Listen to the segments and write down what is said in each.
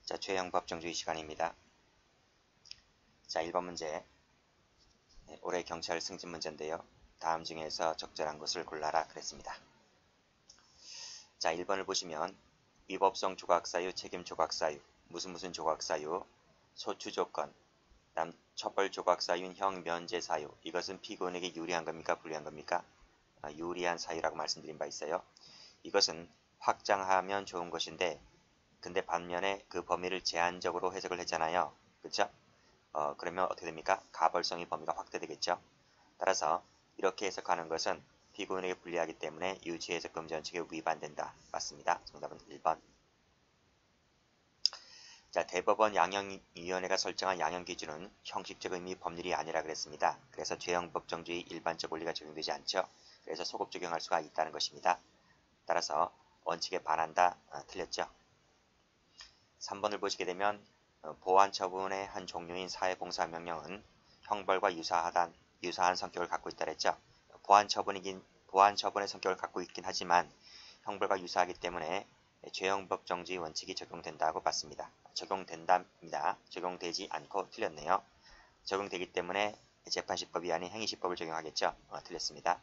자, 죄형 법정주의 시간입니다. 자, 1번 문제. 올해 경찰 승진 문제인데요. 다음 중에서 적절한 것을 골라라 그랬습니다. 자, 1번을 보시면 위법성 조각사유, 책임 조각사유, 무슨 조각사유, 소추 조건, 처벌 조각사유인 형 면제 사유. 이것은 피고인에게 유리한 겁니까? 불리한 겁니까? 유리한 사유라고 말씀드린 바 있어요. 이것은 확장하면 좋은 것인데 근데 반면에 그 범위를 제한적으로 해석을 했잖아요. 그렇죠? 그러면 어떻게 됩니까? 가벌성의 범위가 확대되겠죠. 따라서 이렇게 해석하는 것은 피고인에게 불리하기 때문에 유죄해석 금지 원칙에 위반된다. 맞습니다. 정답은 1번. 자, 대법원 양형위원회가 설정한 양형기준은 형식적 의미 법률이 아니라 그랬습니다. 그래서 죄형 법정주의 일반적 원리가 적용되지 않죠. 그래서 소급 적용할 수가 있다는 것입니다. 따라서 원칙에 반한다. 틀렸죠. 3번을 보시게 되면 보안 처분의 한 종류인 사회봉사명령은 형벌과 유사한 성격을 갖고 있다 그랬죠. 보안 처분의 성격을 갖고 있긴 하지만 형벌과 유사하기 때문에 죄형 법정주의 원칙이 적용된다고 봤습니다. 적용된답니다. 적용되지 않고 틀렸네요. 적용되기 때문에 재판시법이 아닌 행위시법을 적용하겠죠. 틀렸습니다.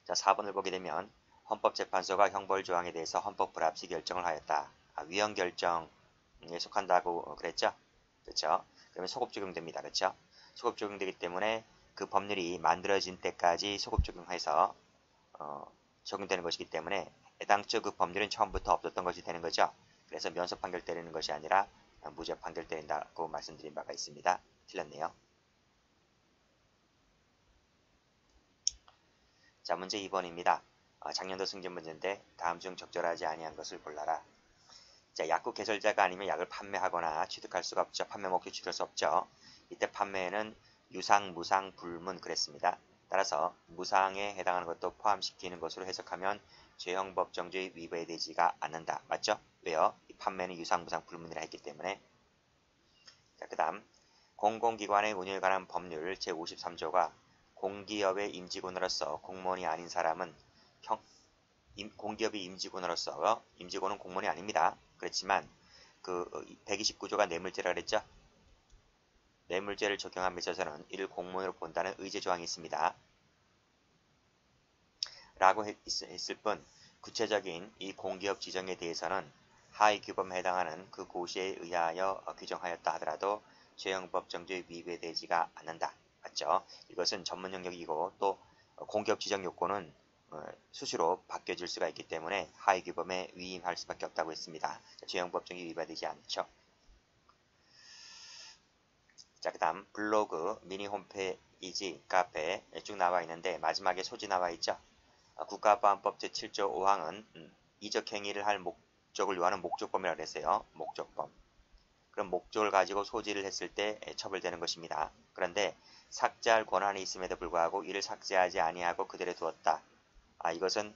자, 4번을 보게 되면 헌법재판소가 형벌조항에 대해서 헌법 불합치 결정을 하였다. 위헌 결정에 속한다고 그랬죠? 그렇죠? 그러면 소급 적용됩니다. 그렇죠? 소급 적용되기 때문에 그 법률이 만들어진 때까지 소급 적용해서 적용되는 것이기 때문에 애당초 그 법률은 처음부터 없었던 것이 되는 거죠. 그래서 면소 판결 때리는 것이 아니라 무죄 판결 때린다고 말씀드린 바가 있습니다. 틀렸네요. 자, 문제 2번입니다. 작년도 승진 문제인데 다음 중 적절하지 아니한 것을 골라라. 자, 약국 개설자가 아니면 약을 판매하거나 취득할 수가 없죠. 판매 목적 취득할 수 없죠. 이때 판매는 유상, 무상, 불문 그랬습니다. 따라서 무상에 해당하는 것도 포함시키는 것으로 해석하면 죄형 법정주의 위배되지가 않는다. 맞죠? 왜요? 이 판매는 유상, 무상, 불문이라 했기 때문에. 자, 그 다음 공공기관의 운영에 관한 법률 제53조가 공기업의 임직원으로서 공무원이 아닌 사람은 공기업의 임직원으로서 임직원은 공무원이 아닙니다. 그렇지만 그 129조가 뇌물죄라 그랬죠? 뇌물죄를 적용함에 있어서는 이를 공무원으로 본다는 의제 조항이 있습니다. 라고 했을 뿐 구체적인 이 공기업 지정에 대해서는 하위 규범에 해당하는 그 고시에 의하여 규정하였다 하더라도 죄형 법정주의 위배되지가 않는다. 맞죠? 이것은 전문 영역이고 또 공기업 지정 요건은 수시로 바뀌어질 수가 있기 때문에 하위 규범에 위임할 수밖에 없다고 했습니다. 죄형 법정이 위반되지 않죠. 자, 그 다음 블로그, 미니 홈페이지, 카페 쭉 나와 있는데 마지막에 소지 나와 있죠. 국가보안법 제7조 5항은 이적행위를 할 목적을 요하는 목적범이라고 했어요. 목적범. 그럼 목적을 가지고 소지를 했을 때 처벌되는 것입니다. 그런데 삭제할 권한이 있음에도 불구하고 이를 삭제하지 아니하고 그대로 두었다. 이것은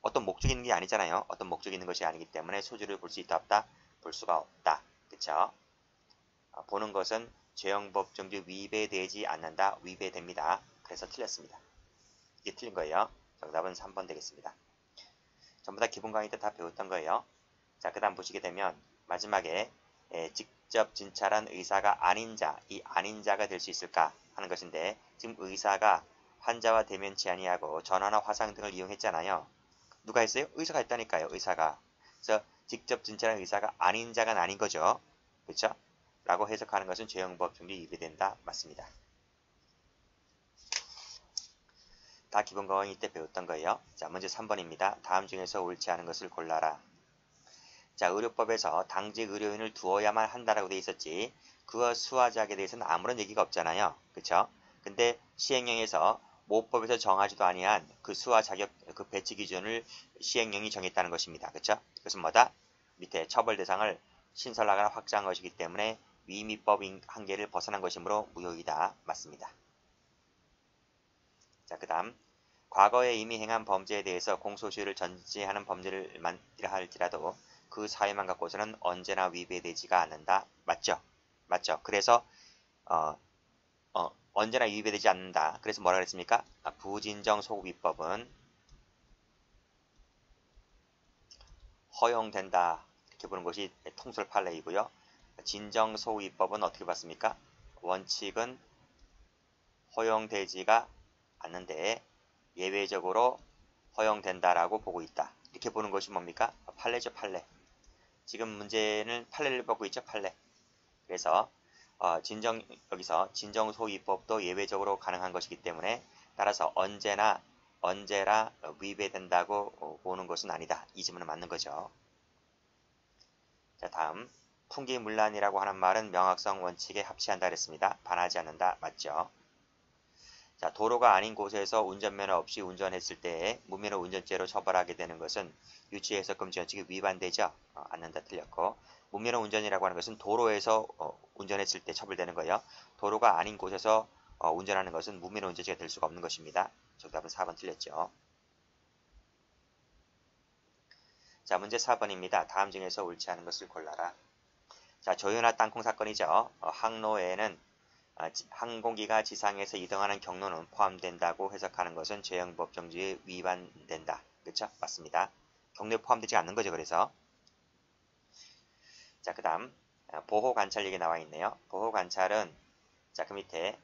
어떤 목적이 있는 게 아니잖아요. 어떤 목적이 있는 것이 아니기 때문에 소지를 볼 수 있다 없다? 볼 수가 없다. 그쵸? 보는 것은 죄형 법정주 위배되지 않는다. 위배됩니다. 그래서 틀렸습니다. 이게 틀린 거예요. 정답은 3번 되겠습니다. 전부 다 기본 강의 때 다 배웠던 거예요. 자, 그 다음 보시게 되면 마지막에 직접 진찰한 의사가 아닌 자, 이 아닌 자가 될 수 있을까 하는 것인데 지금 의사가 환자와 대면치 아니하고 전화나 화상 등을 이용했잖아요. 누가 했어요? 의사가 했다니까요. 의사가. 그래서 직접 진찰한 의사가 아닌 자가 아닌 거죠. 그렇죠? 라고 해석하는 것은 죄형 법정주의 위배된다. 맞습니다. 다 기본 강의 때 배웠던 거예요. 자, 문제 3번입니다. 다음 중에서 옳지 않은 것을 골라라. 자, 의료법에서 당직 의료인을 두어야만 한다라고 돼 있었지 그와 수화작에 대해서는 아무런 얘기가 없잖아요. 그쵸? 근데 시행령에서 모법에서 정하지도 아니한 그 수화 자격 그 배치 기준을 시행령이 정했다는 것입니다. 그쵸? 그것은 뭐다? 밑에 처벌 대상을 신설하거나 확장한 것이기 때문에 위미법 한계를 벗어난 것이므로 무효이다. 맞습니다. 자, 그 다음 과거에 이미 행한 범죄에 대해서 공소시효를 전제하는 범죄를 만들어 할지라도 그 사유만 갖고서는 언제나 위배되지가 않는다. 맞죠? 맞죠? 그래서 언제나 위배되지 않는다. 그래서 뭐라 그랬습니까? 부진정 소급입법은 허용된다. 이렇게 보는 것이 통설 판례이고요. 진정소위법은 어떻게 봤습니까? 원칙은 허용되지가 않는데 예외적으로 허용된다라고 보고 있다. 이렇게 보는 것이 뭡니까? 판례죠, 판례. 지금 문제는 판례를 보고 있죠, 판례. 그래서 여기서 진정소위법도 예외적으로 가능한 것이기 때문에 따라서 언제나 위배된다고 보는 것은 아니다. 이 지문은 맞는 거죠. 자, 다음 풍기문란이라고 하는 말은 명확성 원칙에 합치한다 그랬습니다. 반하지 않는다. 맞죠? 자, 도로가 아닌 곳에서 운전면허 없이 운전했을 때에 무면허 운전죄로 처벌하게 되는 것은 유치해석 금지 원칙이 위반되죠. 않는다 틀렸고 무면허 운전이라고 하는 것은 도로에서 운전했을 때 처벌되는 거예요. 도로가 아닌 곳에서 운전하는 것은 무면허 운전죄가 될 수가 없는 것입니다. 정답은 4번 틀렸죠. 자, 문제 4번입니다. 다음 중에서 옳지 않은 것을 골라라. 자, 조현아 땅콩 사건이죠. 항로에는 항공기가 지상에서 이동하는 경로는 포함된다고 해석하는 것은 죄형법 정지에 위반된다. 그렇죠? 맞습니다. 경로에 포함되지 않는 거죠. 그래서 자, 그 다음 보호관찰 얘기 나와 있네요. 보호관찰은 자, 그 밑에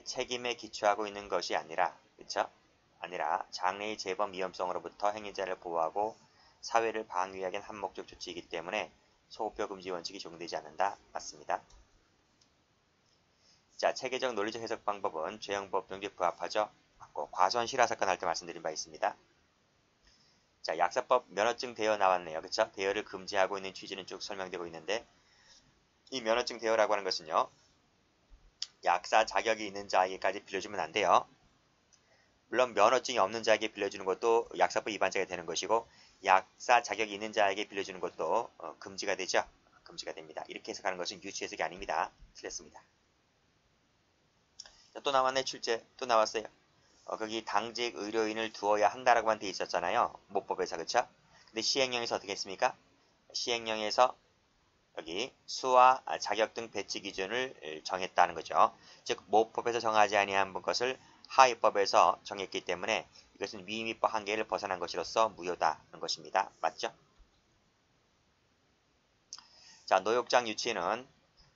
책임에 기초하고 있는 것이 아니라 그렇죠? 아니라 장래의 재범 위험성으로부터 행위자를 보호하고 사회를 방위하기 위한 한목적 조치이기 때문에 소급표 금지 원칙이 적용되지 않는다. 맞습니다. 자, 체계적 논리적 해석 방법은 죄형법 정지에 부합하죠. 맞고 과수원실화 사건 할 때 말씀드린 바 있습니다. 자, 약사법 면허증 대여 나왔네요. 그쵸? 대여를 금지하고 있는 취지는 쭉 설명되고 있는데 이 면허증 대여라고 하는 것은요. 약사 자격이 있는 자에게까지 빌려주면 안 돼요. 물론 면허증이 없는 자에게 빌려주는 것도 약사법 위반자가 되는 것이고 약사 자격이 있는 자에게 빌려주는 것도 금지가 되죠. 금지가 됩니다. 이렇게 해석하는 것은 유치 해석이 아닙니다. 틀렸습니다. 자, 또 나왔네. 출제 또 나왔어요. 거기 당직 의료인을 두어야 한다라고만 돼 있었잖아요. 모법에서 그쵸? 근데 시행령에서 어떻게 했습니까? 시행령에서 여기 수와 자격 등 배치 기준을 정했다는 거죠. 즉 모법에서 정하지 아니한 것을 하위법에서 정했기 때문에 이것은 위임위법 한계를 벗어난 것으로서 무효다는 것입니다. 맞죠? 자, 노역장 유치는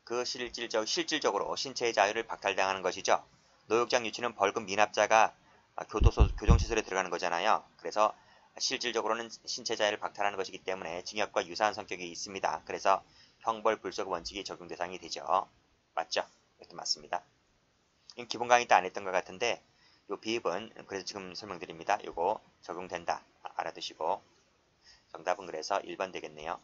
그 실질적으로 신체의 자유를 박탈당하는 것이죠. 노역장 유치는 벌금 미납자가 교정시설에 들어가는 거잖아요. 그래서 실질적으로는 신체 자유를 박탈하는 것이기 때문에 징역과 유사한 성격이 있습니다. 그래서 형벌 불소급 원칙이 적용 대상이 되죠. 맞죠? 이것도 맞습니다. 이건 기본 강의 때 안 했던 것 같은데 이 비입은 그래서 지금 설명드립니다. 이거 적용된다. 알아두시고 정답은 그래서 1번 되겠네요.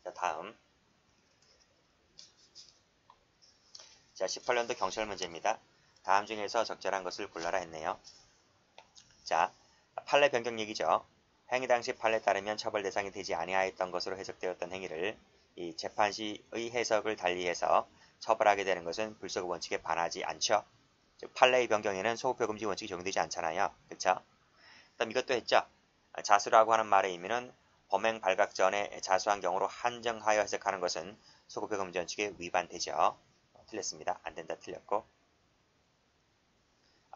자, 다음 자, 18년도 경찰 문제입니다. 다음 중에서 적절한 것을 골라라 했네요. 자, 판례 변경 얘기죠. 행위 당시 판례에 따르면 처벌 대상이 되지 아니하였던 것으로 해석되었던 행위를 이 재판시의 해석을 달리해서 처벌하게 되는 것은 불소급 원칙에 반하지 않죠. 즉 판례의 변경에는 소급표 금지 원칙이 적용되지 않잖아요. 그렇죠? 그다음 이것도 했죠. 자수라고 하는 말의 의미는 범행 발각 전에 자수한 경우로 한정하여 해석하는 것은 소급표 금지 원칙에 위반되죠. 틀렸습니다. 안 된다 틀렸고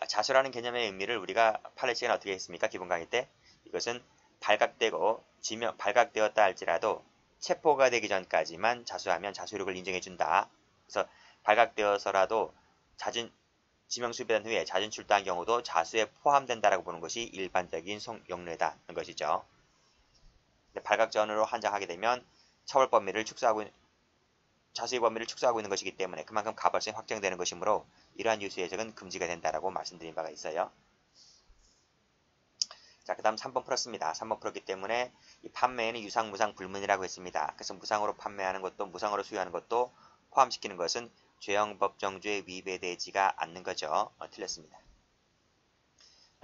자수라는 개념의 의미를 우리가 판례 시간에 어떻게 했습니까? 기본 강의 때 이것은 발각되었다 할지라도 체포가 되기 전까지만 자수하면 자수력을 인정해준다. 그래서 발각되어서라도 지명 수배한 후에 자진 출두한 경우도 자수에 포함된다라고 보는 것이 일반적인 용례다는 것이죠. 발각 전으로 한정하게 되면 처벌 범위를 자수의 범위를 축소하고 있는 것이기 때문에 그만큼 가벌성이 확정되는 것이므로 이러한 유수의 해석은 금지가 된다라고 말씀드린 바가 있어요. 자, 그 다음 3번 풀었습니다. 3번 풀었기 때문에 이 판매에는 유상, 무상, 불문이라고 했습니다. 그래서 무상으로 판매하는 것도 무상으로 수여하는 것도 포함시키는 것은 죄형법 정주에 위배되지가 않는 거죠. 틀렸습니다.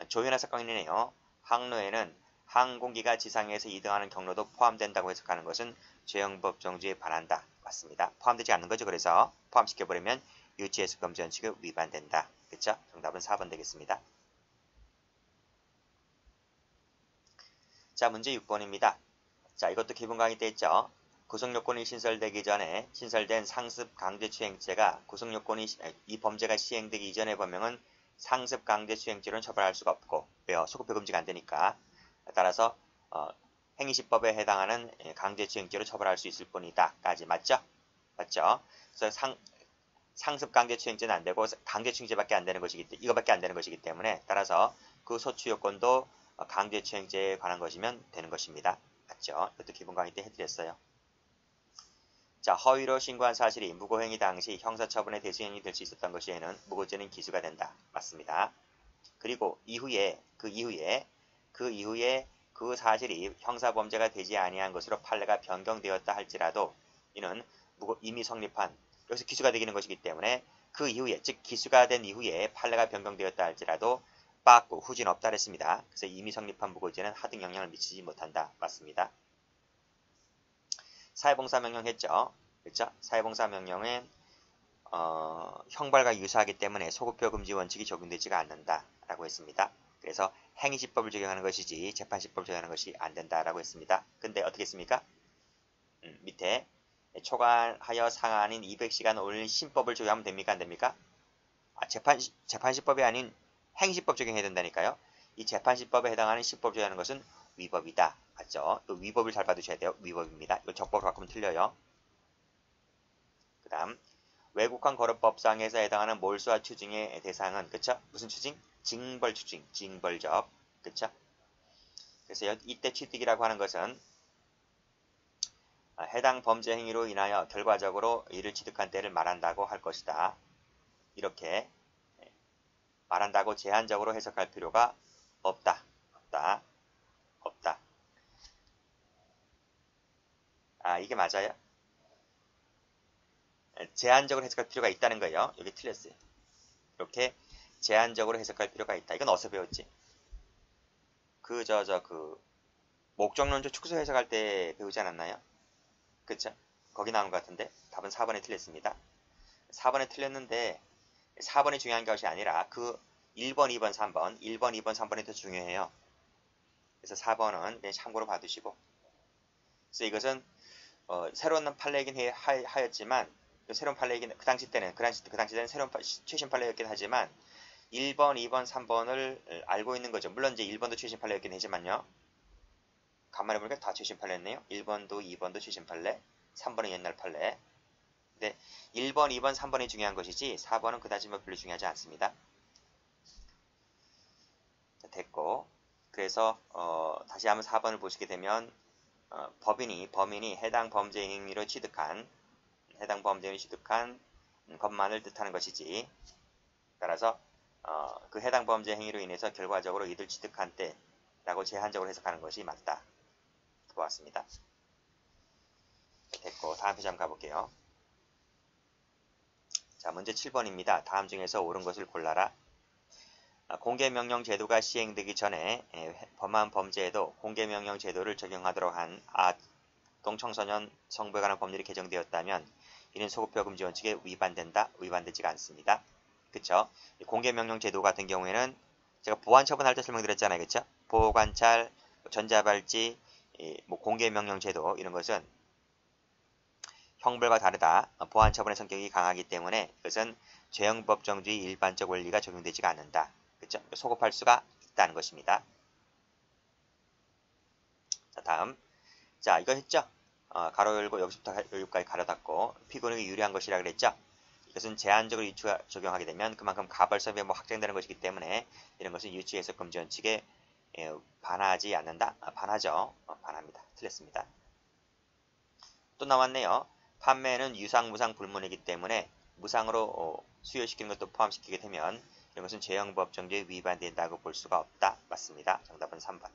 조현아 사건이네요. 항로에는 항공기가 지상에서 이동하는 경로도 포함된다고 해석하는 것은 죄형법 정주에 반한다. 맞습니다. 포함되지 않는 거죠. 그래서 포함시켜버리면 유치해석 금지 원칙에 위반된다. 그렇죠? 정답은 4번 되겠습니다. 자, 문제 6번입니다. 자, 이것도 기본 강의 때 했죠. 구속요건이 신설되기 전에 신설된 상습 강제추행죄가 이 범죄가 시행되기 이전의 범행은 상습 강제추행죄로는 처벌할 수가 없고, 왜요? 소급표 금지가 안 되니까. 따라서 행위시법에 해당하는 강제추행죄로 처벌할 수 있을 뿐이다까지 맞죠? 맞죠? 그래서 상습 강제추행죄는 안 되고 강제추행죄밖에 안 되는 것이기 때문에 이거밖에 안 되는 것이기 때문에 따라서 그 소추 요건도 강제추행죄에 관한 것이면 되는 것입니다. 맞죠? 이것도 기본 강의 때 해드렸어요. 자, 허위로 신고한 사실이 무고행위 당시 형사처분의 대수행위 될 수 있었던 것이에는 무고죄는 기수가 된다. 맞습니다. 그리고 그 이후에 그 사실이 형사범죄가 되지 아니한 것으로 판례가 변경되었다 할지라도 이는 이미 성립한 여기서 기수가 되기는 것이기 때문에 그 이후에 즉 기수가 된 이후에 판례가 변경되었다 할지라도 빠꾸 후진 없다 했습니다. 그래서 이미 성립한 무고죄는 하등 영향을 미치지 못한다. 맞습니다. 사회봉사명령 했죠. 그렇죠? 사회봉사명령은 형벌과 유사하기 때문에 소급표 금지 원칙이 적용되지가 않는다라고 했습니다. 그래서 행위시법을 적용하는 것이지 재판시법을 적용하는 것이 안 된다라고 했습니다. 근데 어떻게 했습니까? 밑에 초과하여 상한인 200시간 올린 신법을 적용하면 됩니까? 안 됩니까? 재판시법이 아닌 행위시법 적용해야 된다니까요. 이 재판시법에 해당하는 시법 적용하는 것은 위법이다. 맞죠? 또 위법을 잘 받으셔야 돼요. 위법입니다. 이거 적법으로 바꾸면 틀려요. 그 다음 외국환 거래법상에서 해당하는 몰수와 추징의 대상은 그쵸? 무슨 추징? 징벌 추징, 징벌적. 그쵸? 그래서 이때 취득이라고 하는 것은 해당 범죄 행위로 인하여 결과적으로 이를 취득한 때를 말한다고 할 것이다. 이렇게 말한다고 제한적으로 해석할 필요가 없다. 이게 맞아요? 제한적으로 해석할 필요가 있다는 거예요. 여기 틀렸어요. 이렇게 제한적으로 해석할 필요가 있다. 이건 어디서 배웠지? 그 목적론조 축소 해석할 때 배우지 않았나요? 그쵸? 거기 나온 것 같은데 답은 4번에 틀렸습니다. 4번에 틀렸는데 4번이 중요한 것이 아니라 그 1번, 2번, 3번 1번, 2번, 3번이 더 중요해요. 그래서 4번은 그냥 참고로 봐두시고 그래서 이것은 새로운 판례이긴 하였지만 새로운 판례이긴 그 당시 때는 새로운 최신 판례였긴 하지만 1번, 2번, 3번을 알고 있는 거죠. 물론 이제 1번도 최신 판례였긴 하지만요. 간만에 보니까 다 최신 판례였네요. 1번도 2번도 최신 판례, 3번은 옛날 판례. 근데 1번, 2번, 3번이 중요한 것이지 4번은 그다지 별로 중요하지 않습니다. 자, 됐고 그래서 다시 한번 4번을 보시게 되면 범인이 해당 범죄 행위로 취득한 것만을 뜻하는 것이지 따라서 그 해당 범죄 행위로 인해서 결과적으로 이들 취득한 때라고 제한적으로 해석하는 것이 맞다. 보았습니다. 됐고 다음 페이지 한번 가볼게요. 자, 문제 7번입니다. 다음 중에서 옳은 것을 골라라. 공개명령 제도가 시행되기 전에 범한 범죄에도 공개명령 제도를 적용하도록 한 아동 청소년 성부에 관한 법률이 개정되었다면 이는 소급표 금지 원칙에 위반되지가 않습니다. 그쵸? 공개명령 제도 같은 경우에는 제가 보안처분할 때 설명드렸잖아요. 그쵸? 보호관찰, 전자발찌, 공개명령 제도 이런 것은 형벌과 다르다. 보안처분의 성격이 강하기 때문에 이것은 죄형법정주의 일반적 원리가 적용되지가 않는다. 그쵸? 소급할 수가 있다는 것입니다. 자, 다음. 자, 이거 했죠? 가로 열고 여기서부터 여기까지 가로 닫고 피고인에게 유리한 것이라 그랬죠? 이것은 제한적으로 적용하게 되면 그만큼 가벌성이 확장되는 것이기 때문에 이런 것은 유치해석 금지 원칙에 반하지 않는다? 반하죠. 반합니다. 틀렸습니다. 또 나왔네요. 판매는 유상, 무상 불문이기 때문에 무상으로 수요시키는 것도 포함시키게 되면 이런 것은 죄형법정주에 위반된다고 볼 수가 없다. 맞습니다. 정답은 3번.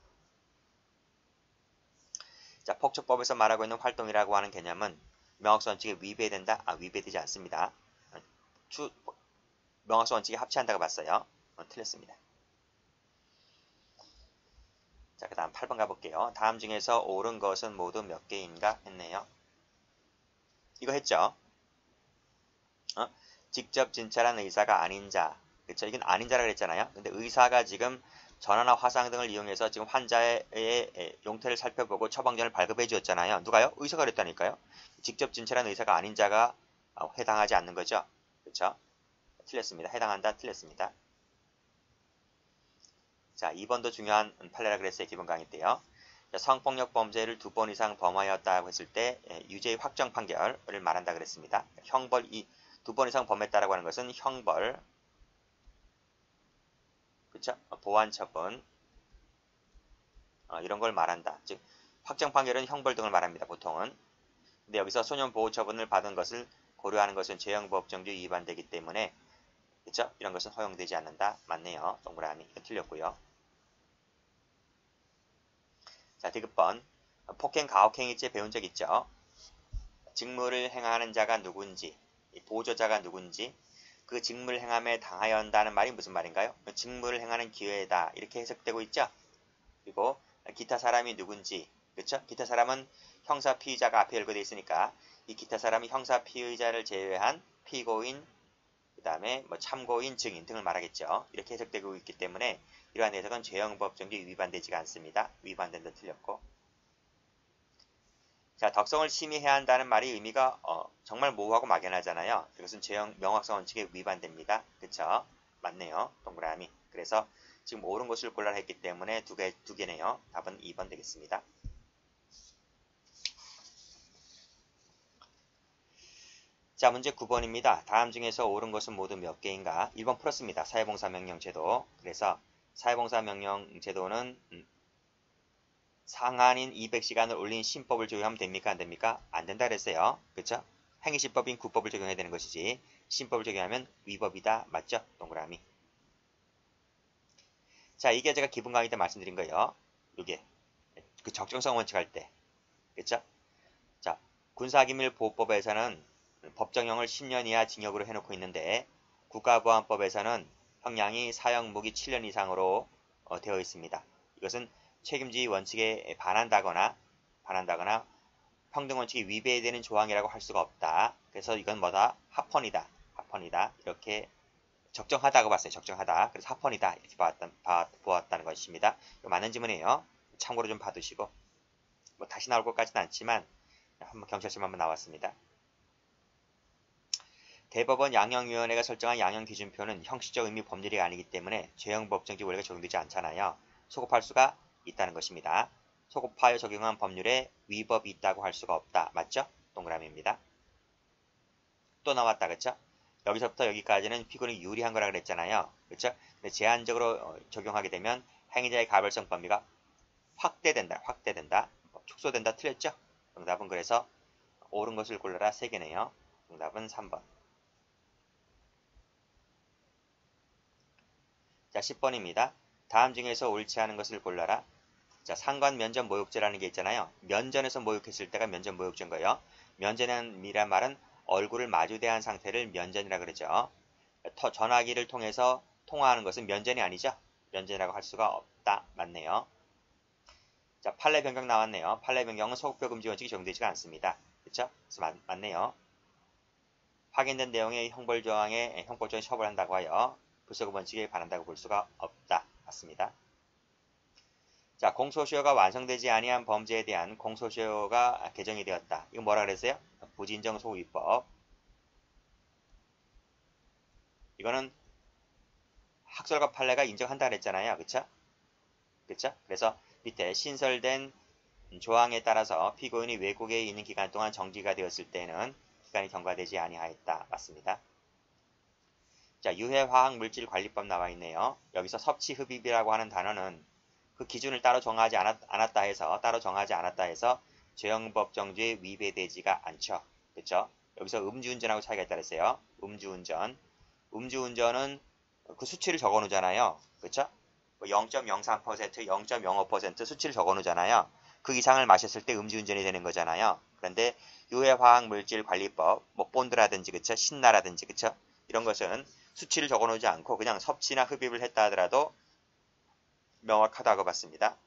자, 폭처법에서 말하고 있는 활동이라고 하는 개념은 명확성 원칙에 위배된다? 위배되지 않습니다. 명확성 원칙에 합치한다고 봤어요. 틀렸습니다. 자, 그 다음 8번 가볼게요. 다음 중에서 옳은 것은 모두 몇 개인가 했네요. 이거 했죠? 직접 진찰한 의사가 아닌 자. 그쵸? 이건 아닌 자라고 그랬잖아요. 근데 의사가 지금 전화나 화상 등을 이용해서 지금 환자의 용태를 살펴보고 처방전을 발급해 주었잖아요. 누가요? 의사가 그랬다니까요. 직접 진찰한 의사가 아닌 자가 해당하지 않는 거죠. 그쵸? 틀렸습니다. 해당한다. 틀렸습니다. 자, 2번도 중요한 판례라 그랬어요. 기본 강의 때요. 자, 성폭력 범죄를 2번 이상 범하였다고 했을 때 유죄의 확정 판결을 말한다 그랬습니다. 형벌 2번 이상 범했다라고 하는 것은 형벌, 그쵸? 보완 처분 이런 걸 말한다. 즉 확정 판결은 형벌 등을 말합니다. 보통은. 근데 여기서 소년 보호 처분을 받은 것을 고려하는 것은 재형법정지 위반되기 때문에 그쵸? 이런 것은 허용되지 않는다. 맞네요. 동그라미. 이거 틀렸고요. 자, 디귿번. 폭행 가혹행위죄 배운 적 있죠? 직무를 행하는 자가 누군지, 보조자가 누군지, 그 직무를 행함에 당하여한다는 말이 무슨 말인가요? 직무를 행하는 기회다. 이렇게 해석되고 있죠? 그리고 기타 사람이 누군지, 그쵸? 기타 사람은 형사 피의자가 앞에 열거되어 있으니까 이 기타 사람이 형사 피의자를 제외한 피고인, 그 다음에 뭐 참고인, 증인 등을 말하겠죠. 이렇게 해석되고 있기 때문에 이러한 해석은 죄형법정지 위반되지가 않습니다. 위반된다 틀렸고. 자, 덕성을 심의해야 한다는 말이 의미가 정말 모호하고 막연하잖아요. 이것은 죄형 명확성 원칙에 위반됩니다. 그쵸? 맞네요. 동그라미. 그래서 지금 옳은 것을 골라라 했기 때문에 두 개네요. 답은 2번 되겠습니다. 자, 문제 9번입니다. 다음 중에서 옳은 것은 모두 몇 개인가? 1번 풀었습니다. 사회봉사명령 제도. 그래서 사회봉사명령 제도는 상한인 200시간을 올린 신법을 적용하면 됩니까? 안 됩니까? 안 된다 그랬어요. 그쵸? 행위시법인 구법을 적용해야 되는 것이지 신법을 적용하면 위법이다. 맞죠? 동그라미. 자, 이게 제가 기본 강의 때 말씀드린 거예요. 이게 그 적정성 원칙 할 때. 그쵸? 자, 군사기밀보호법에서는 법정형을 10년 이하 징역으로 해놓고 있는데 국가보안법에서는 형량이 사형 무기 7년 이상으로 되어 있습니다. 이것은 책임주의 원칙에 반한다거나 평등원칙이 위배되는 조항이라고 할 수가 없다. 그래서 이건 뭐다? 합헌이다. 합헌이다. 이렇게 적정하다고 봤어요. 적정하다. 그래서 합헌이다. 이렇게 보았다는 것입니다. 맞는 지문이에요. 참고로 좀 봐두시고 뭐 다시 나올 것 같지는 않지만 한번 경찰청 한번 나왔습니다. 대법원 양형위원회가 설정한 양형기준표는 형식적 의미 법률이 아니기 때문에 죄형법정지 원리가 적용되지 않잖아요. 소급할 수가 있다는 것입니다. 소급하여 적용한 법률에 위법이 있다고 할 수가 없다. 맞죠? 동그라미입니다. 또 나왔다. 그쵸? 여기서부터 여기까지는 피고인이 유리한 거라 그랬잖아요. 그쵸? 근데 제한적으로 적용하게 되면 행위자의 가벌성 범위가 확대된다. 축소된다. 틀렸죠? 정답은 그래서 옳은 것을 골라라 3개네요. 정답은 3번. 자, 10번입니다. 다음 중에서 옳지 않은 것을 골라라. 자, 상관 면전 모욕죄라는 게 있잖아요. 면전에서 모욕했을 때가 면전 모욕죄인 거예요. 면전이란 말은 얼굴을 마주대한 상태를 면전이라 그러죠. 전화기를 통해서 통화하는 것은 면전이 아니죠. 면전이라고 할 수가 없다. 맞네요. 자, 판례 변경 나왔네요. 판례 변경은 소급표 금지 원칙이 적용되지가 않습니다. 그쵸? 그래서 맞네요. 확인된 내용의 형벌 조항에 형법적인 처벌한다고 하여 불소급 원칙에 반한다고 볼 수가 없다. 맞습니다. 자, 공소시효가 완성되지 아니한 범죄에 대한 공소시효가 개정이 되었다. 이거 뭐라 그랬어요? 부진정 소위법. 이거는 학설과 판례가 인정한다 그랬잖아요. 그쵸? 그래서 밑에 신설된 조항에 따라서 피고인이 외국에 있는 기간 동안 정지가 되었을 때는 기간이 경과되지 아니하였다. 맞습니다. 자, 유해화학물질관리법 나와 있네요. 여기서 섭취흡입이라고 하는 단어는 그 기준을 따로 정하지 않았다 해서 죄형법정지에 위배되지가 않죠. 그쵸? 여기서 음주운전하고 차이가 있다 그랬어요. 음주운전은 그 수치를 적어 놓잖아요. 그쵸? 0.03%, 0.05% 수치를 적어 놓잖아요. 그 이상을 마셨을 때 음주운전이 되는 거잖아요. 그런데 유해화학물질관리법, 뭐 본드라든지 그쵸? 신나라든지 그쵸? 이런 것은 수치를 적어 놓지 않고 그냥 섭취나 흡입을 했다 하더라도 명확하다고 봤습니다.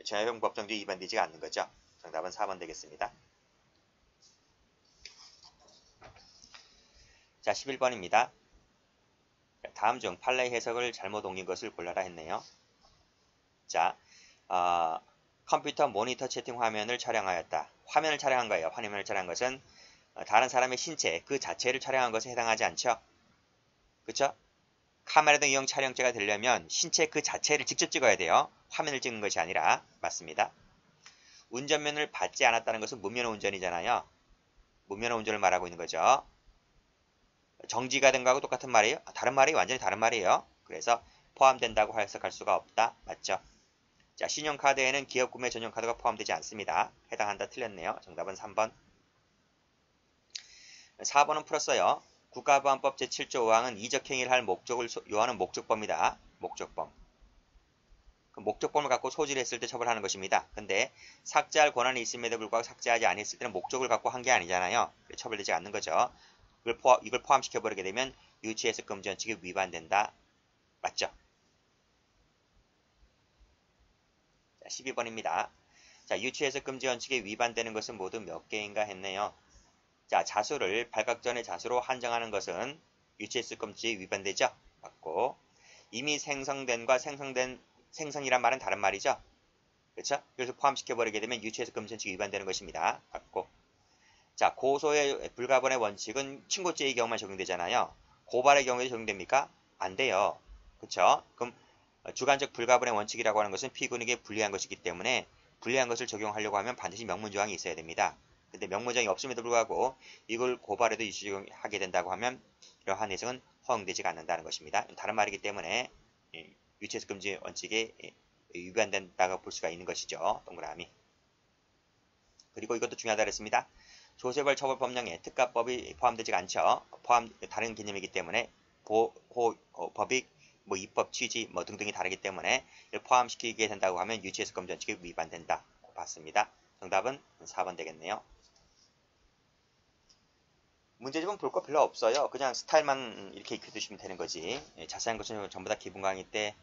죄형법정지 위반되지 않는 거죠. 정답은 4번 되겠습니다. 자, 11번입니다. 다음 중 판례 해석을 잘못 옮긴 것을 골라라 했네요. 자, 컴퓨터 모니터 채팅 화면을 촬영하였다. 화면을 촬영한 거예요. 화면을 촬영한 것은 다른 사람의 신체 그 자체를 촬영한 것에 해당하지 않죠. 그쵸? 카메라 등 이용 촬영죄가 되려면 신체 그 자체를 직접 찍어야 돼요. 화면을 찍는 것이 아니라. 맞습니다. 운전면허를 받지 않았다는 것은 무면허 운전이잖아요. 무면허 운전을 말하고 있는 거죠. 정지가 된 거하고 똑같은 말이에요? 다른 말이에요? 완전히 다른 말이에요. 그래서 포함된다고 해석할 수가 없다. 맞죠? 자, 신용카드에는 기업 구매 전용 카드가 포함되지 않습니다. 해당한다. 틀렸네요. 정답은 3번. 4번은 풀었어요. 국가보안법 제7조 5항은 이적행위를 할 목적을 요하는 목적범이다. 목적범. 그 목적범을 갖고 소지를 했을 때 처벌하는 것입니다. 근데 삭제할 권한이 있음에도 불구하고 삭제하지 않았을 때는 목적을 갖고 한 게 아니잖아요. 처벌되지 않는 거죠. 이걸 포함시켜버리게 되면 유치해석 금지 원칙이 위반된다. 맞죠? 자, 12번입니다. 자, 유치해석 금지 원칙에 위반되는 것은 모두 몇 개인가 했네요. 자, 자수를 발각전의 자수로 한정하는 것은 유치해석 금지에 위반되죠? 맞고, 이미 생성된과 생성이란 말은 다른 말이죠? 그렇죠? 그래서 포함시켜버리게 되면 유치해석 금지 원칙이 위반되는 것입니다. 맞고, 자, 고소의 불가분의 원칙은 친고죄의 경우만 적용되잖아요. 고발의 경우에도 적용됩니까? 안 돼요. 그렇죠? 그럼 주관적 불가분의 원칙이라고 하는 것은 피고인에게 불리한 것이기 때문에 불리한 것을 적용하려고 하면 반드시 명문조항이 있어야 됩니다. 근데 명문조항이 없음에도 불구하고 이걸 고발에도 유치 적용하게 된다고 하면 이러한 해석은 허용되지가 않는다는 것입니다. 다른 말이기 때문에 유치해석 금지 원칙에 위반된다고 볼 수가 있는 것이죠. 동그라미. 그리고 이것도 중요하다 그랬습니다. 조세벌 처벌 법령에 특가법이 포함되지가 않죠. 다른 개념이기 때문에 법익, 입법 취지 등등이 다르기 때문에 이를 포함시키게 된다고 하면 유치해석 금지 원칙이 위반된다. 봤습니다. 정답은 4번 되겠네요. 문제집은 볼 거 별로 없어요. 그냥 스타일만 이렇게 익혀두시면 되는 거지. 자세한 것은 전부 다 기본 강의 때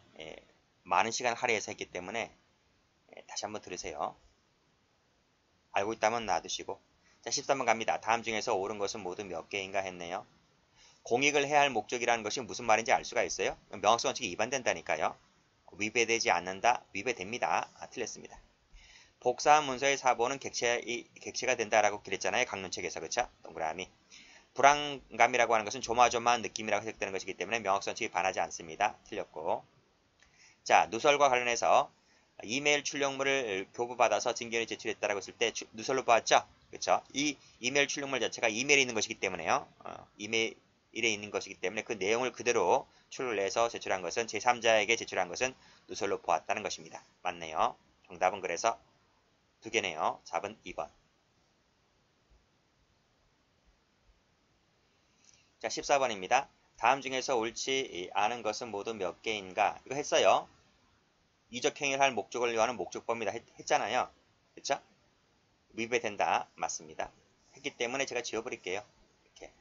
많은 시간 할애해서 했기 때문에 다시 한번 들으세요. 알고 있다면 놔두시고. 자, 13번 갑니다. 다음 중에서 옳은 것은 모두 몇 개인가 했네요. 공익을 해야 할 목적이라는 것이 무슨 말인지 알 수가 있어요? 명확성 원칙이 위반된다니까요. 위배되지 않는다. 위배됩니다. 틀렸습니다. 복사한 문서의 사본은 객체가 된다라고 그랬잖아요. 강론책에서. 그쵸? 동그라미. 불안감이라고 하는 것은 조마조마한 느낌이라고 해석되는 것이기 때문에 명확성 원칙이 반하지 않습니다. 틀렸고. 자, 누설과 관련해서 이메일 출력물을 교부받아서 증견에 제출했다라고 했을 때 누설로 보았죠? 그렇죠? 이 이메일 출력물 자체가 이메일에 있는 것이기 때문에요. 이메일에 있는 것이기 때문에 그 내용을 그대로 출력을 해서 제출한 것은 제3자에게 제출한 것은 누설로 보았다는 것입니다. 맞네요. 정답은 그래서 두 개네요. 답은 2번. 자, 14번입니다. 다음 중에서 옳지 않은 것은 모두 몇 개인가? 이거 했어요. 이적행위를 할 목적을 요하는 목적범이다 했잖아요. 그쵸? 위배된다. 맞습니다. 했기 때문에 제가 지워버릴게요. 이렇게.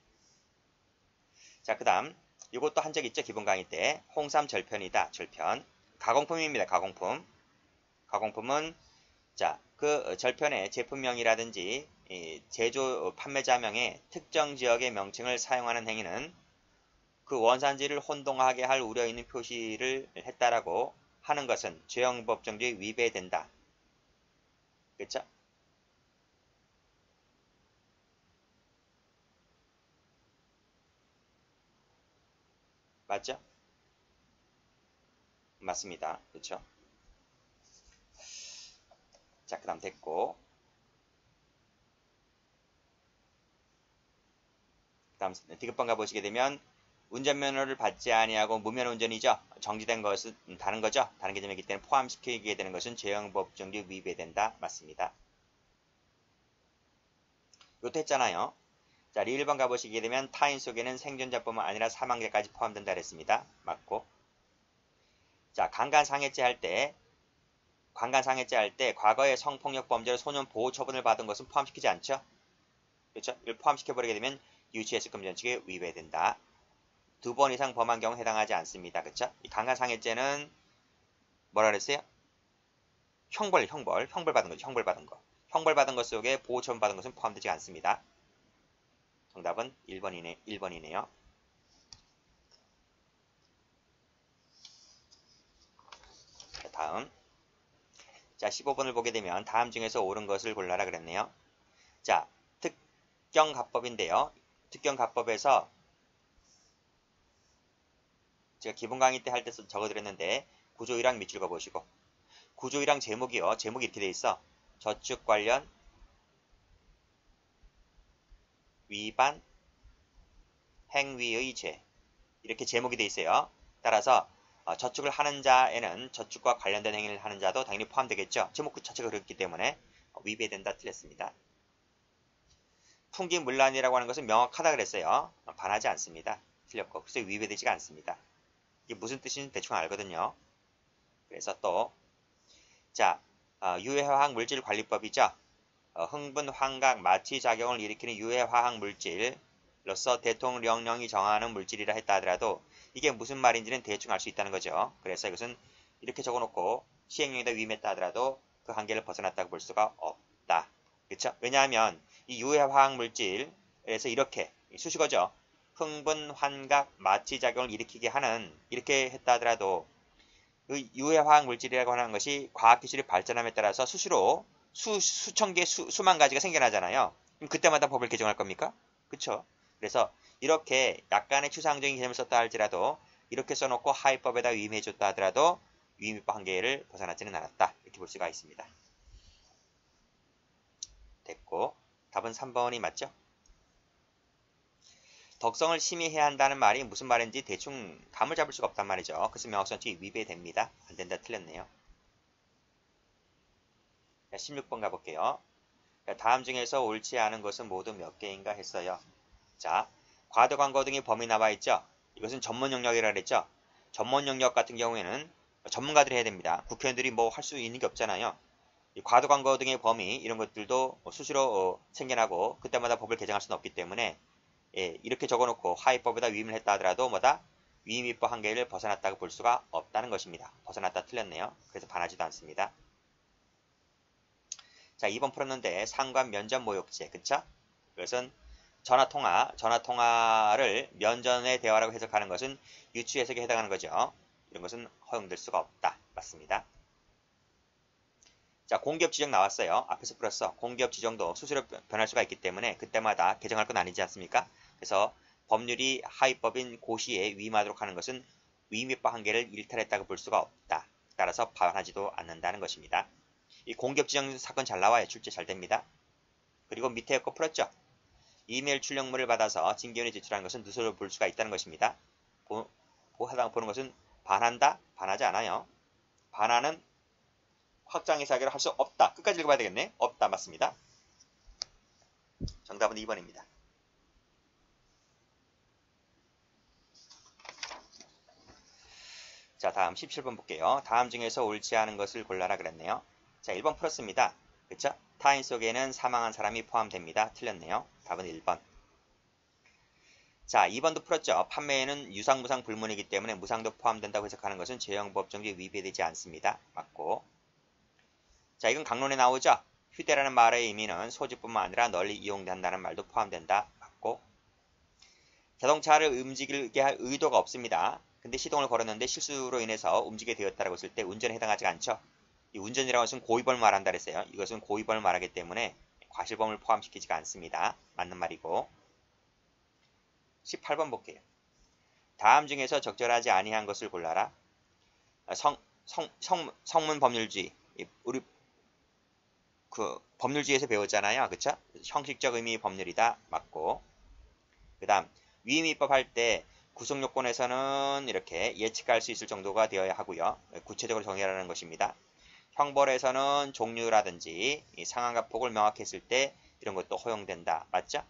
자, 그 다음 이것도 한 적 있죠. 기본 강의 때. 홍삼 절편이다. 절편. 가공품입니다. 가공품. 가공품은 자, 그 절편의 제품명이라든지 제조 판매자명의 특정 지역의 명칭을 사용하는 행위는 그 원산지를 혼동하게 할 우려 있는 표시를 했다라고 하는 것은 죄형법정죄에 위배된다. 그렇죠? 맞죠? 맞습니다. 그렇죠? 자, 그 다음 됐고 그 다음 디귿번 가보시게 되면 운전면허를 받지 아니하고 무면허 운전이죠. 정지된 것은 다른 거죠. 다른 개념이기 때문에 포함시키게 되는 것은 죄형법정죄에 위배된다. 맞습니다. 이것도 했잖아요. 자, 리 1번 가보시게 되면 타인 속에는 생존자뿐만 아니라 사망자까지 포함된다 그랬습니다. 맞고. 자, 강간상해죄 할 때 과거의 성폭력 범죄로 소년 보호 처분을 받은 것은 포함시키지 않죠? 그렇죠? 이걸 포함시켜버리게 되면 유치해석 금지 원칙에 위배된다. 2번 이상 범한 경우 해당하지 않습니다. 그렇죠? 이 강간상해죄는 뭐라 그랬어요? 형벌 받은 거죠. 형벌 받은 거. 형벌 받은 것 속에 보호 처분 받은 것은 포함되지 않습니다. 정답은 1번이네요. 자, 다음. 자, 15번을 보게 되면 다음 중에서 옳은 것을 골라라 그랬네요. 자, 특경가법인데요. 특경가법에서 제가 기본 강의 때 할 때 적어드렸는데 구조 1항 밑줄 그어보시고 구조 1항 제목이요. 제목이 이렇게 돼 있어. 저축 관련 위반 행위의 죄 이렇게 제목이 돼 있어요. 따라서 저축을 하는 자에는 저축과 관련된 행위를 하는 자도 당연히 포함되겠죠. 제목 자체가 그렇기 때문에 위배된다 틀렸습니다. 풍기문란이라고 하는 것은 명확하다 그랬어요. 반하지 않습니다. 틀렸고 글쎄 위배되지가 않습니다. 이게 무슨 뜻인지 대충 알거든요. 그래서 또 자, 유해화학 물질 관리법이죠. 흥분, 환각, 마취 작용을 일으키는 유해화학 물질로서 대통령령이 정하는 물질이라 했다 하더라도 이게 무슨 말인지는 대충 알 수 있다는 거죠. 그래서 이것은 이렇게 적어놓고 시행령에다 위임했다 하더라도 그 한계를 벗어났다고 볼 수가 없다. 그렇죠? 왜냐하면 이 유해화학 물질에서 이렇게 수식어죠. 흥분, 환각, 마취 작용을 일으키게 하는 이렇게 했다 하더라도 그 유해화학 물질이라고 하는 것이 과학기술이 발전함에 따라서 수시로 수천 개, 수만 가지가 생겨나잖아요. 그럼 그때마다 법을 개정할 겁니까? 그쵸? 그래서 이렇게 약간의 추상적인 개념을 썼다 할지라도 이렇게 써놓고 하위법에다 위임해줬다 하더라도 위임법 한계를 벗어나지는 않았다. 이렇게 볼 수가 있습니다. 됐고 답은 3번이 맞죠? 덕성을 심의해야 한다는 말이 무슨 말인지 대충 감을 잡을 수가 없단 말이죠. 그래서 명확성치 위배됩니다. 안된다 틀렸네요. 자, 16번 가볼게요. 다음 중에서 옳지 않은 것은 모두 몇 개인가 했어요. 자, 과도광고 등의 범위 나와 있죠. 이것은 전문 영역이라 그랬죠. 전문 영역 같은 경우에는 전문가들이 해야 됩니다. 국회의원들이 뭐 할 수 있는 게 없잖아요. 이 과도광고 등의 범위 이런 것들도 수시로 생겨나고 그때마다 법을 개정할 수는 없기 때문에 예, 이렇게 적어놓고 하위법에다 위임을 했다 하더라도 뭐다? 위임입법 한계를 벗어났다고 볼 수가 없다는 것입니다. 벗어났다 틀렸네요. 그래서 반하지도 않습니다. 자, 2번 풀었는데 상관 면전 모욕죄, 그쵸? 그것은 전화통화를 면전의 대화라고 해석하는 것은 유추 해석에 해당하는 거죠. 이런 것은 허용될 수가 없다. 맞습니다. 자, 공기업 지정 나왔어요. 앞에서 풀었어. 공기업 지정도 수시로 변할 수가 있기 때문에 그때마다 개정할 건 아니지 않습니까? 그래서 법률이 하위법인 고시에 위임하도록 하는 것은 위임입법 한계를 일탈했다고 볼 수가 없다. 따라서 반하지도 않는다는 것입니다. 이 공기업 지정 사건 잘 나와요. 출제 잘 됩니다. 그리고 밑에 거 풀었죠. 이메일 출력물을 받아서 징계원에 제출하는 것은 누설로 볼 수가 있다는 것입니다. 해당 보는 것은 반한다? 반하지 않아요. 반하는 확장해석을 할 수 없다. 끝까지 읽어봐야 되겠네. 없다. 맞습니다. 정답은 2번입니다. 자, 다음 17번 볼게요. 다음 중에서 옳지 않은 것을 골라라 그랬네요. 자, 1번 풀었습니다. 그쵸? 타인 속에는 사망한 사람이 포함됩니다. 틀렸네요. 답은 1번. 자, 2번도 풀었죠. 판매에는 유상, 무상 불문이기 때문에 무상도 포함된다고 해석하는 것은 재형법정지에 위배되지 않습니다. 맞고. 자, 이건 강론에 나오죠. 휴대라는 말의 의미는 소지뿐만 아니라 널리 이용된다는 말도 포함된다. 맞고. 자동차를 움직이게 할 의도가 없습니다. 근데 시동을 걸었는데 실수로 인해서 움직이게 되었다고 했을 때 운전에 해당하지 않죠. 이 운전이라는 것은 고의범을 말한다 그랬어요. 이것은 고의범을 말하기 때문에 과실범을 포함시키지가 않습니다. 맞는 말이고. 18번 볼게요. 다음 중에서 적절하지 아니한 것을 골라라. 성문 법률주의. 우리 그 법률주의에서 배웠잖아요. 그쵸? 형식적 의미 법률이다. 맞고. 그 다음 위임입법 할 때 구속요건에서는 이렇게 예측할 수 있을 정도가 되어야 하고요. 구체적으로 정의하라는 것입니다. 형벌에서는 종류라든지 상한가 폭을 명확히 했을 때 이런 것도 허용된다. 맞죠?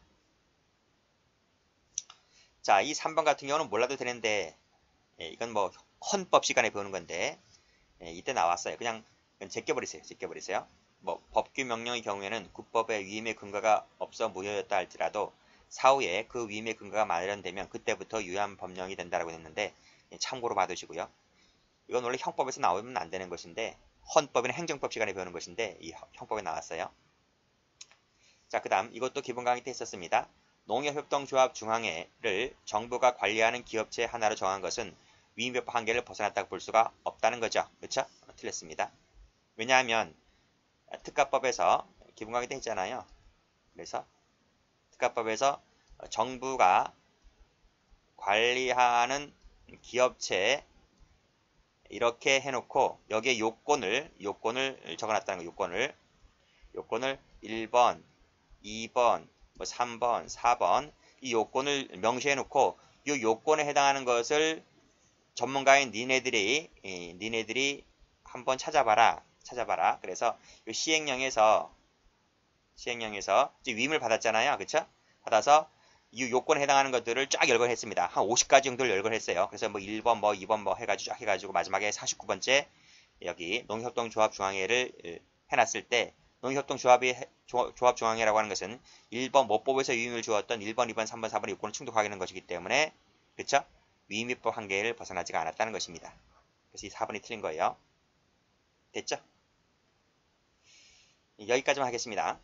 자, 이 3번 같은 경우는 몰라도 되는데 이건 뭐 헌법 시간에 배우는 건데 이때 나왔어요. 그냥 제껴버리세요. 제껴버리세요. 뭐 법규 명령의 경우에는 국법의 위임의 근거가 없어 무효였다 할지라도 사후에 그 위임의 근거가 마련되면 그때부터 유효한 법령이 된다라고 했는데 참고로 봐두시고요. 이건 원래 형법에서 나오면 안 되는 것인데 헌법이나 행정법 시간에 배우는 것인데 이 형법에 나왔어요. 자, 그 다음 이것도 기본 강의 때 했었습니다. 농협협동조합 중앙회를 정부가 관리하는 기업체 하나로 정한 것은 위임법 한계를 벗어났다고 볼 수가 없다는 거죠. 그렇죠? 틀렸습니다. 왜냐하면 특가법에서 기본 강의 때 했잖아요. 그래서 특가법에서 정부가 관리하는 기업체 이렇게 해놓고 여기에 요건을 적어놨다는 거. 요건을 1번, 2번, 뭐 3번, 4번 이 요건을 명시해놓고 이 요건에 해당하는 것을 전문가인 니네들이 한번 찾아봐라. 그래서 이 시행령에서 이제 위임을 받았잖아요. 그쵸? 받아서 이 요건에 해당하는 것들을 쫙 열거를 했습니다. 한 50가지 정도를 열거를 했어요. 그래서 뭐 1번, 뭐 2번 뭐 해가지고 마지막에 49번째 여기 농협동조합중앙회를 해놨을 때 조합중앙회라고 하는 것은 1번 모법에서 위임을 주었던 1번, 2번, 3번, 4번 요건을 충족하게 하는 것이기 때문에 그쵸? 위임위법 한계를 벗어나지가 않았다는 것입니다. 그래서 이 4번이 틀린 거예요. 됐죠? 여기까지만 하겠습니다.